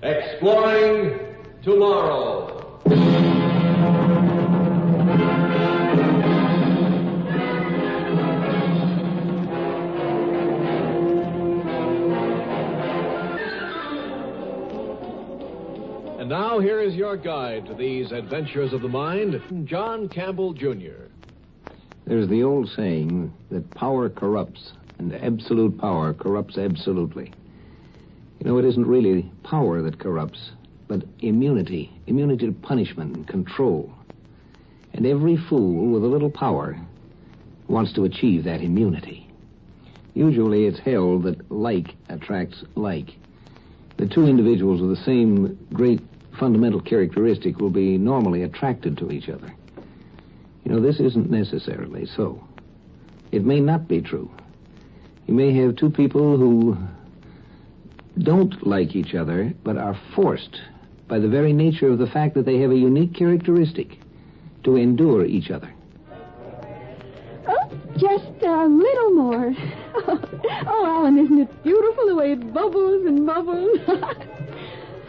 Exploring tomorrow. And now here is your guide to these adventures of the mind, John Campbell, Jr. There's the old saying that power corrupts, and absolute power corrupts absolutely. You know, it isn't really power that corrupts, but immunity to punishment and control. And every fool with a little power wants to achieve that immunity. Usually it's held that like attracts like. The two individuals with the same great fundamental characteristic will be normally attracted to each other. You know, this isn't necessarily so. It may not be true. You may have two people who don't like each other, but are forced by the very nature of the fact that they have a unique characteristic to endure each other. Oh, just a little more. Oh, Alan, isn't it beautiful the way it bubbles and bubbles?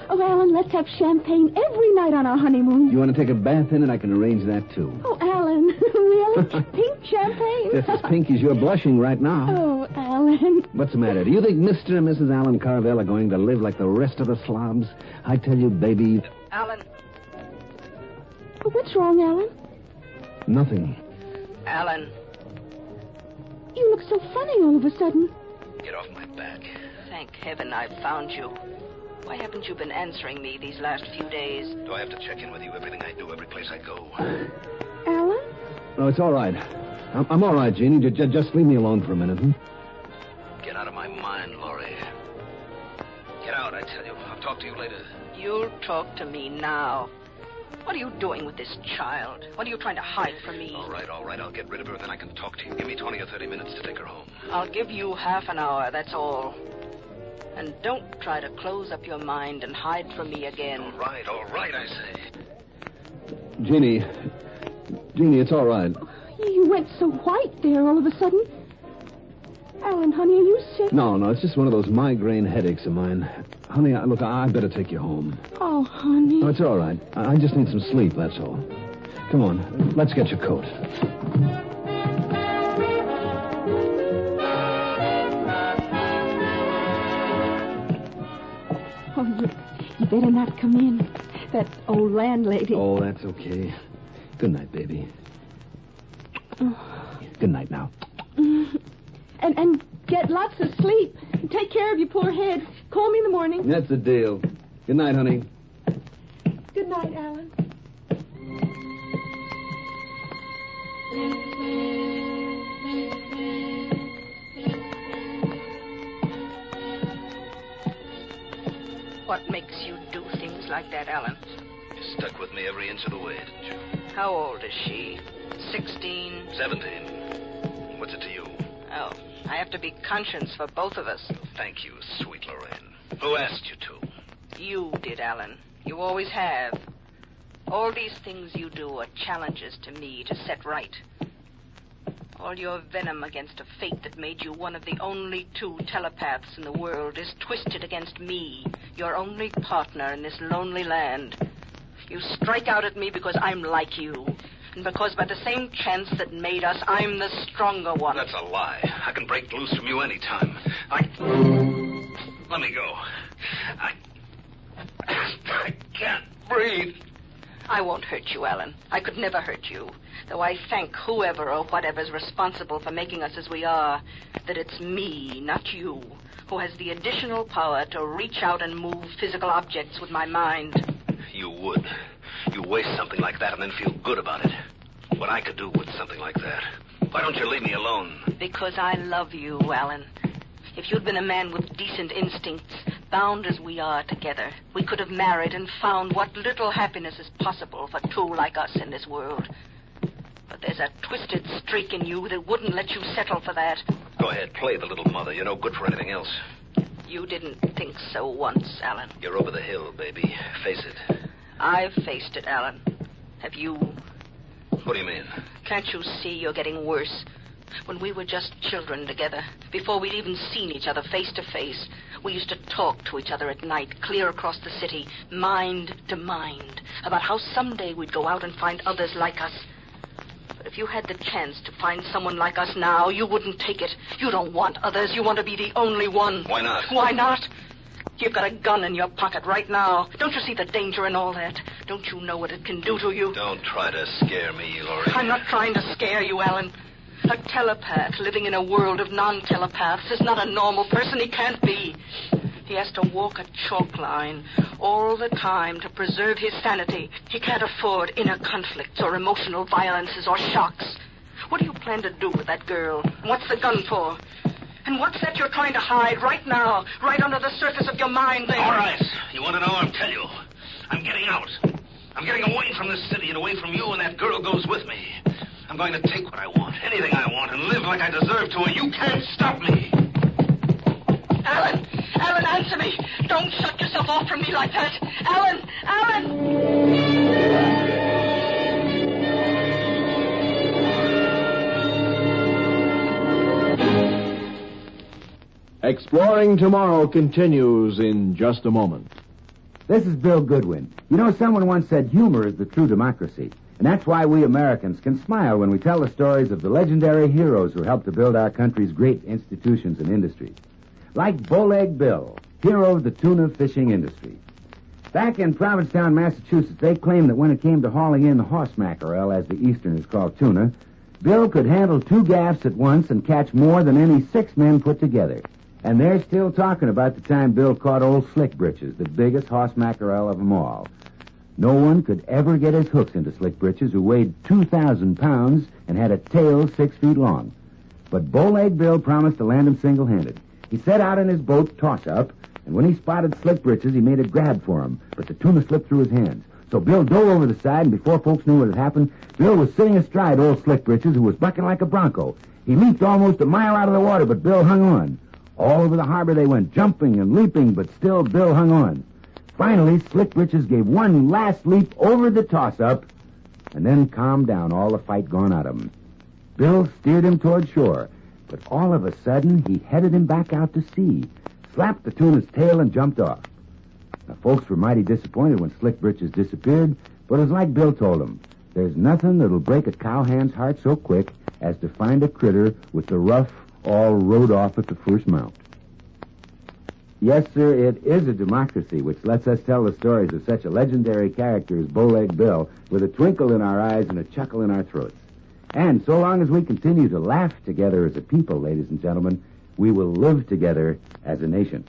Oh, Alan, let's have champagne every night on our honeymoon. You want to take a bath in it? I can arrange that, too. Oh, Alan, really? Pink champagne? Just as pink as you're blushing right now. Oh, Alan. What's the matter? Do you think Mr. and Mrs. Alan Carvel are going to live like the rest of the slobs? I tell you, baby... Alan. Oh, what's wrong, Alan? Nothing. Alan. You look so funny all of a sudden. Get off my back. Thank heaven I've found you. Why haven't you been answering me these last few days? Do I have to check in with you everything I do, every place I go? Alan? No, it's all right. I'm all right, Jeannie. Just leave me alone for a minute, Get out of my mind, Laurie. Get out, I tell you. I'll talk to you later. You'll talk to me now. What are you doing with this child? What are you trying to hide from me? All right. I'll get rid of her, then I can talk to you. Give me 20 or 30 minutes to take her home. I'll give you half an hour, that's all. And don't try to close up your mind and hide from me again. All right, I say. Jeannie, it's all right. You went so white there all of a sudden. Alan, honey, are you sick? No, it's just one of those migraine headaches of mine. Honey, look, I better take you home. Oh, honey. No, it's all right. I just need some sleep, that's all. Come on, let's get your coat. Oh, you better not come in. That old landlady. Oh, that's okay. Good night, baby. Oh. Good night now. And get lots of sleep. Take care of your poor head. Call me in the morning. That's the deal. Good night, honey. Good night, Alan. What makes you do things like that, Alan? You stuck with me every inch of the way, didn't you? How old is she? 16? 17. What's it to you? Oh, I have to be conscience for both of us. Thank you, sweet Lorraine. Who asked you to? You did, Alan. You always have. All these things you do are challenges to me to set right. All your venom against a fate that made you one of the only two telepaths in the world is twisted against me, your only partner in this lonely land. You strike out at me because I'm like you, and because by the same chance that made us, I'm the stronger one. That's a lie. I can break loose from you any time. Let me go. I can't breathe. I won't hurt you, Alan. I could never hurt you. Though I thank whoever or whatever's responsible for making us as we are, that it's me, not you, who has the additional power to reach out and move physical objects with my mind. You would. You waste something like that and then feel good about it. What I could do with something like that. Why don't you leave me alone? Because I love you, Alan. If you'd been a man with decent instincts, bound as we are together, we could have married and found what little happiness is possible for two like us in this world. But there's a twisted streak in you that wouldn't let you settle for that. Go ahead, play the little mother. You're no good for anything else. You didn't think so once, Alan. You're over the hill, baby. Face it. I've faced it, Alan. Have you? What do you mean? Can't you see you're getting worse? When we were just children together, before we'd even seen each other face to face, we used to talk to each other at night, clear across the city, mind to mind, about how someday we'd go out and find others like us. But if you had the chance to find someone like us now, you wouldn't take it. You don't want others. You want to be the only one. Why not? Why not? You've got a gun in your pocket right now. Don't you see the danger in all that? Don't you know what it can do to you? Don't try to scare me, Laurie. I'm not trying to scare you, Alan. A telepath living in a world of non-telepaths is not a normal person. He can't be. He has to walk a chalk line all the time to preserve his sanity. He can't afford inner conflicts or emotional violences or shocks. What do you plan to do with that girl? What's the gun for? And what's that you're trying to hide right now, right under the surface of your mind there? All right. You want to know? I'll tell you. I'm getting out. I'm getting away from this city and away from you, and that girl goes with me. I'm going to take what I want, anything I want, and live like I deserve to, and you can't stop me. Alan! Alan, answer me! Don't shut yourself off from me like that! Alan! Alan! Exploring Tomorrow continues in just a moment. This is Bill Goodwin. You know, someone once said humor is the true democracy. And that's why we Americans can smile when we tell the stories of the legendary heroes who helped to build our country's great institutions and industries. Like Bowleg Bill, hero of the tuna fishing industry. Back in Provincetown, Massachusetts, they claimed that when it came to hauling in the horse mackerel, as the Easterners call tuna, Bill could handle 2 gaffs at once and catch more than any 6 men put together. And they're still talking about the time Bill caught old Slick Britches, the biggest horse mackerel of them all. No one could ever get his hooks into Slick Britches, who weighed 2,000 pounds and had a tail 6 feet long. But Bowleg Bill promised to land him single-handed. He set out in his boat, Toss-Up, and when he spotted Slick Britches, he made a grab for him, but the tuna slipped through his hands. So Bill dove over the side, and before folks knew what had happened, Bill was sitting astride old Slick Britches, who was bucking like a bronco. He leaped almost a mile out of the water, but Bill hung on. All over the harbor they went, jumping and leaping, but still Bill hung on. Finally, Slick Britches gave one last leap over the Toss-Up, and then calmed down, all the fight gone out of him. Bill steered him toward shore, but all of a sudden he headed him back out to sea, slapped the tuna's tail, and jumped off. Now, folks were mighty disappointed when Slick Britches disappeared, but it was like Bill told them. There's nothing that'll break a cowhand's heart so quick as to find a critter with the ruff all rode off at the first mount. Yes, sir, it is a democracy which lets us tell the stories of such a legendary character as Bowleg Bill with a twinkle in our eyes and a chuckle in our throats. And so long as we continue to laugh together as a people, ladies and gentlemen, we will live together as a nation.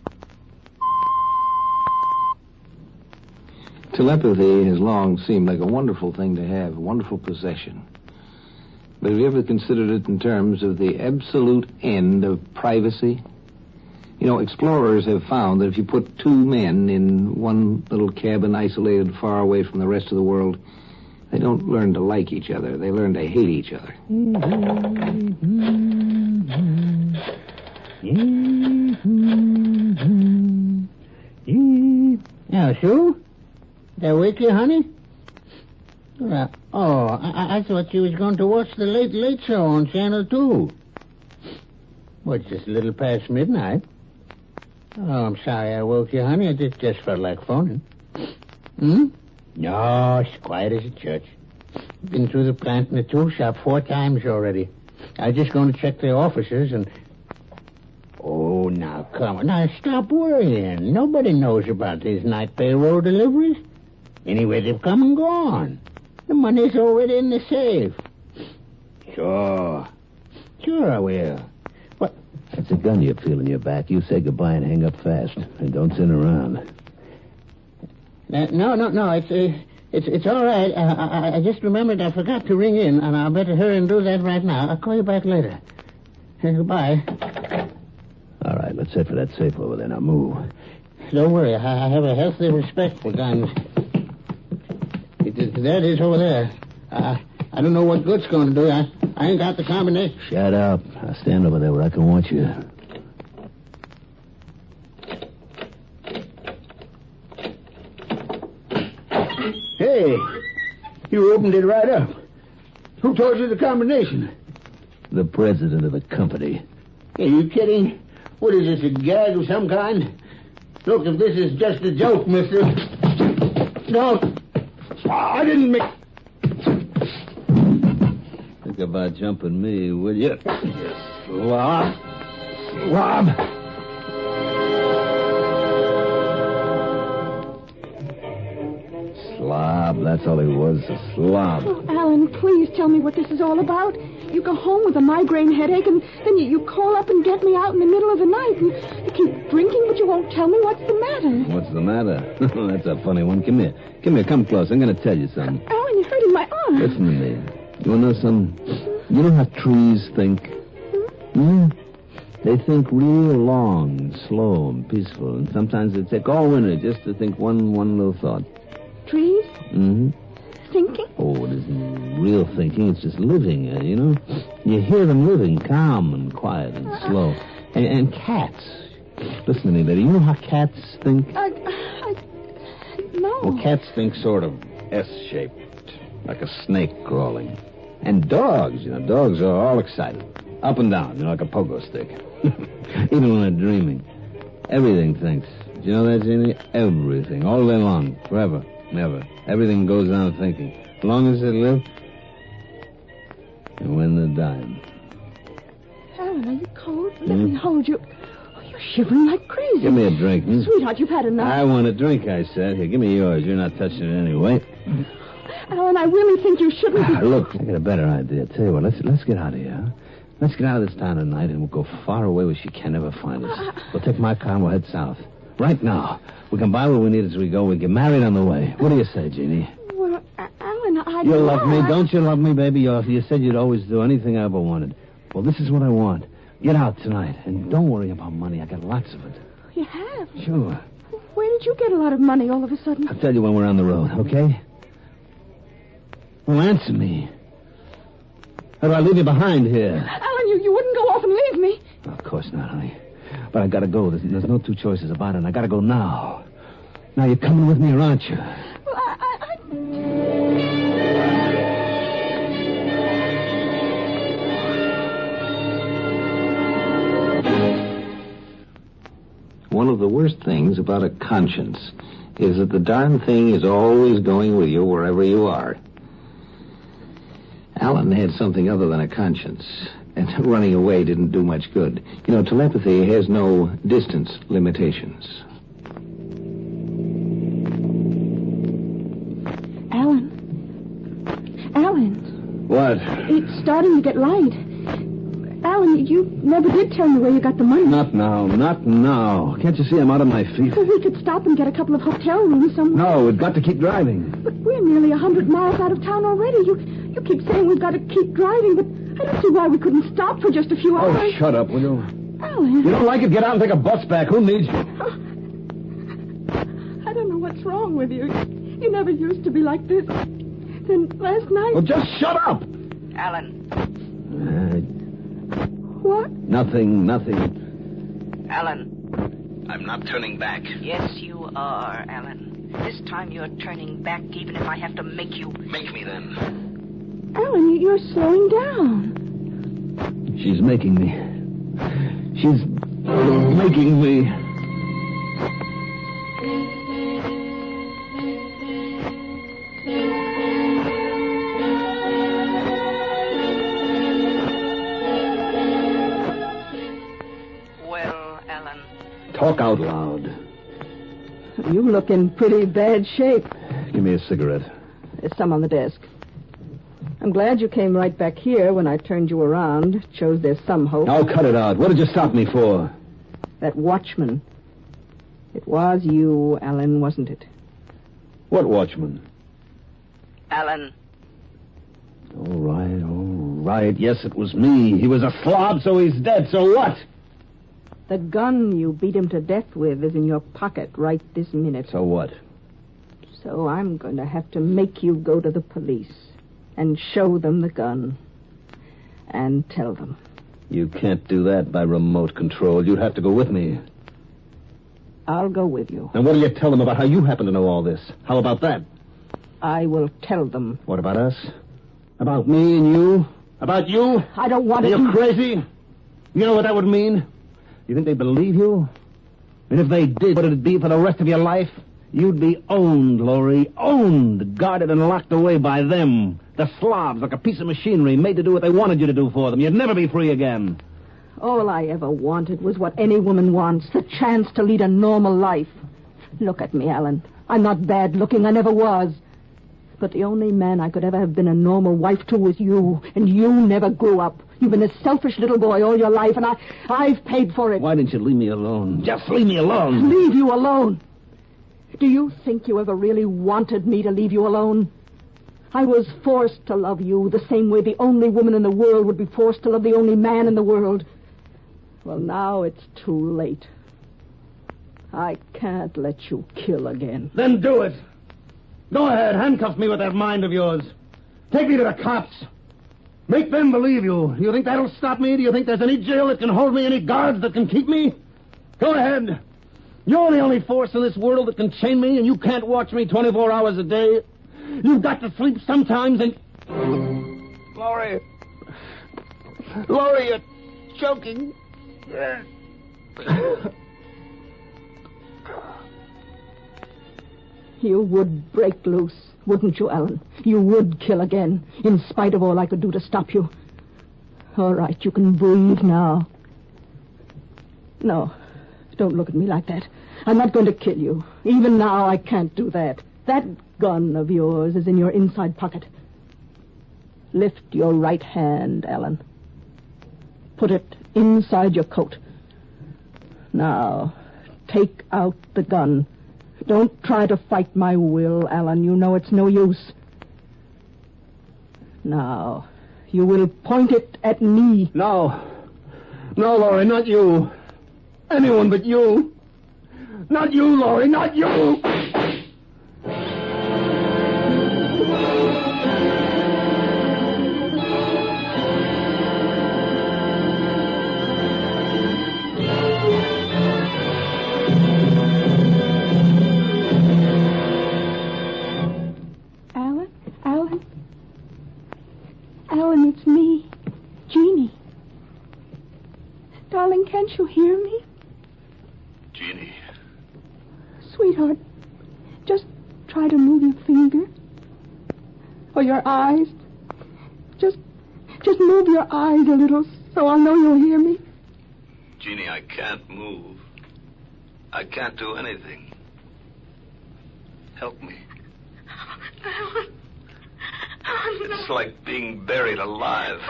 Telepathy has long seemed like a wonderful thing to have, a wonderful possession. But have you ever considered it in terms of the absolute end of privacy? You know, explorers have found that if you put 2 men in one little cabin isolated far away from the rest of the world, they don't learn to like each other. They learn to hate each other. Now, Sue? That wake you, honey? I thought you was going to watch the Late Late Show on Channel 2. Well, it's just a little past midnight. Oh, I'm sorry I woke you, honey. I just felt like phoning. No, it's quiet as a church. Been through the plant and the tool shop 4 times already. I was just going to check the offices and... Oh, now, come on. Now, stop worrying. Nobody knows about these night payroll deliveries. Anyway, they've come and gone. The money's already in the safe. Sure I will. What? That's a gun you feel in your back. You say goodbye and hang up fast. And don't sit around. No. It's all right. I just remembered I forgot to ring in, and I'll better hurry and do that right now. I'll call you back later. Goodbye. All right, let's head for that safe over there. Now move. Don't worry. I have a healthy respect for guns. There it is over there. I don't know what good's going to do. I ain't got the combination. Shut up. I'll stand over there where I can watch you. Hey, you opened it right up. Who told you the combination? The president of the company. Are you kidding? What is this, a gag of some kind? Look, if this is just a joke, mister... No, I didn't make... Think about jumping me, will you? You slob. Slob. Slob, that's all he was, a slob. Oh, Alan, please tell me what this is all about. You go home with a migraine headache, and then you call up and get me out in the middle of the night. And you keep drinking, but you won't tell me what's the matter. What's the matter? That's a funny one. Come here. Come here, come close. I'm going to tell you something. Alan, you're hurting my arm. Listen to me. You want to know something? You know how trees think? Hmm? They think real long and slow and peaceful, and sometimes they take all winter just to think one little thought. Trees? Mm-hmm. Thinking? Oh, it isn't real thinking. It's just living, you know? You hear them living, calm and quiet and slow. And cats. Listen to me, lady. You know how cats think? No. Well, cats think sort of S-shaped, like a snake crawling. And dogs, dogs are all excited. Up and down, like a pogo stick. Even when they're dreaming. Everything thinks. Do you know that, Jeannie? Everything. All day long. Forever. Never. Everything goes on thinking. As long as they live. And when they're dying. Alan, are you cold? Let me hold you. Oh, you're shivering like crazy. Give me a drink. Sweetheart, you've had enough. I want a drink, I said. Here, give me yours. You're not touching it anyway. Alan, I really think you shouldn't be... Look, I got a better idea. Tell you what, let's get out of here, huh? Let's get out of this town tonight, and we'll go far away where she can never find us. We'll take my car and we'll head south. Right now. We can buy what we need as we go. We get married on the way. What do you say, Jeannie? Well, Alan, I... You love me. Don't you love me, baby? You said you'd always do anything I ever wanted. Well, this is what I want. Get out tonight, and don't worry about money. I got lots of it. You have? Sure. Where did you get a lot of money all of a sudden? I'll tell you when we're on the road, okay? Well, answer me. Or do I leave you behind here? Alan, you wouldn't go off and leave me. Well, of course not, honey. But I gotta go. There's no two choices about it, and I gotta go now. Now, you're coming with me, or aren't you? Well, One of the worst things about a conscience is that the darn thing is always going with you wherever you are. Alan had something other than a conscience, and running away didn't do much good. Telepathy has no distance limitations. Alan. What? It's starting to get light. Alan, you never did tell me where you got the money. Not now. Can't you see I'm out of my feet? Well, we could stop and get a couple of hotel rooms somewhere. No, we've got to keep driving. But we're nearly 100 miles out of town already. You keep saying we've got to keep driving, but I don't see why we couldn't stop for just a few hours. Oh, shut up, will you? Alan. You don't like it? Get out and take a bus back. Who needs you? I don't know what's wrong with you. You never used to be like this. Then last night... Well, just shut up! Alan. What? Nothing. Alan. I'm not turning back. Yes, you are, Alan. This time you're turning back, even if I have to make you. Make me then. Alan, you're slowing down. She's making me. She's making me. Well, Alan. Talk out loud. You look in pretty bad shape. Give me a cigarette. There's some on the desk. I'm glad you came right back here when I turned you around. Shows there's some hope. Now cut it out. What did you stop me for? That watchman. It was you, Alan, wasn't it? What watchman? Alan. All right. Yes, it was me. He was a slob, so he's dead. So what? The gun you beat him to death with is in your pocket right this minute. So what? So I'm going to have to make you go to the police and show them the gun and tell them. You can't do that by remote control. You'd have to go with me. I'll go with you. And what do you tell them about how you happen to know all this? How about that? I will tell them. What about us? About me and you? About you? I don't want Are to. you crazy? You know what that would mean? You think they believe you? And if they did, what would it be for the rest of your life? You'd be owned, Laurie. Owned, guarded and locked away by them. The Slavs, like a piece of machinery made to do what they wanted you to do for them. You'd never be free again. All I ever wanted was what any woman wants, the chance to lead a normal life. Look at me, Alan. I'm not bad looking. I never was. But the only man I could ever have been a normal wife to was you, and you never grew up. You've been a selfish little boy all your life, and I've paid for it. Why didn't you leave me alone? Just leave me alone. Leave you alone? Do you think you ever really wanted me to leave you alone? I was forced to love you the same way the only woman in the world would be forced to love the only man in the world. Well, now it's too late. I can't let you kill again. Then do it. Go ahead, handcuff me with that mind of yours. Take me to the cops. Make them believe you. Do you think that'll stop me? Do you think there's any jail that can hold me, any guards that can keep me? Go ahead. You're the only force in this world that can chain me, and you can't watch me 24 hours a day. You've got to sleep sometimes, and... Laurie, you're choking. You would break loose, wouldn't you, Alan? You would kill again, in spite of all I could do to stop you. All right, you can breathe now. No, don't look at me like that. I'm not going to kill you. Even now, I can't do that. That gun of yours is in your inside pocket. Lift your right hand, Alan. Put it inside your coat. Now, take out the gun. Don't try to fight my will, Alan. You know it's no use. Now, you will point it at me. No, Laurie, not you. Anyone but you. Not you, Laurie, not you. Alan, it's me, Jeannie. Darling, can't you hear me? Jeannie. Sweetheart, just try to move your finger. Or your eyes. Just move your eyes a little so I'll know you'll hear me. Jeannie, I can't move. I can't do anything. Help me. Alan. It's like being buried alive.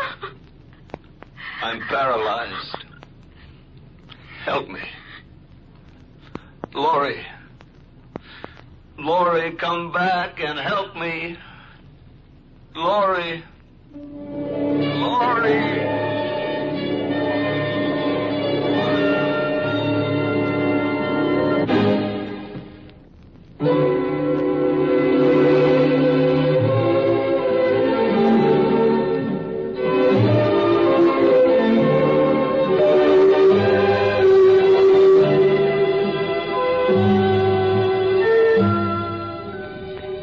I'm paralyzed. Help me. Laurie, come back and help me. Laurie.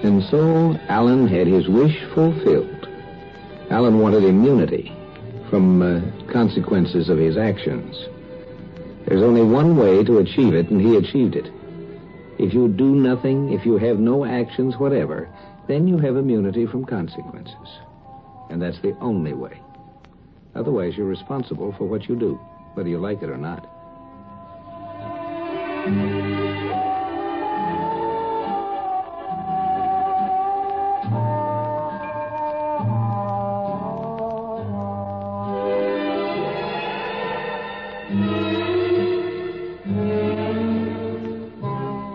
And so Alan had his wish fulfilled. Alan wanted immunity from consequences of his actions. There's only one way to achieve it, and he achieved it. If you do nothing, if you have no actions whatever, then you have immunity from consequences. And that's the only way. Otherwise, you're responsible for what you do, whether you like it or not.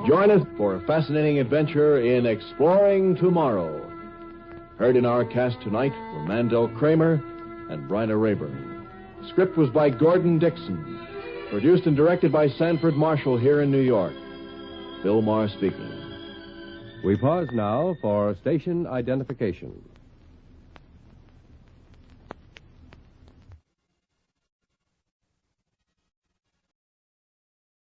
Join us for a fascinating adventure in Exploring Tomorrow. Heard in our cast tonight were Mandel Kramer and Bryna Rayburn. Script was by Gordon Dixon. Produced and directed by Sanford Marshall here in New York. Bill Maher speaking. We pause now for station identification.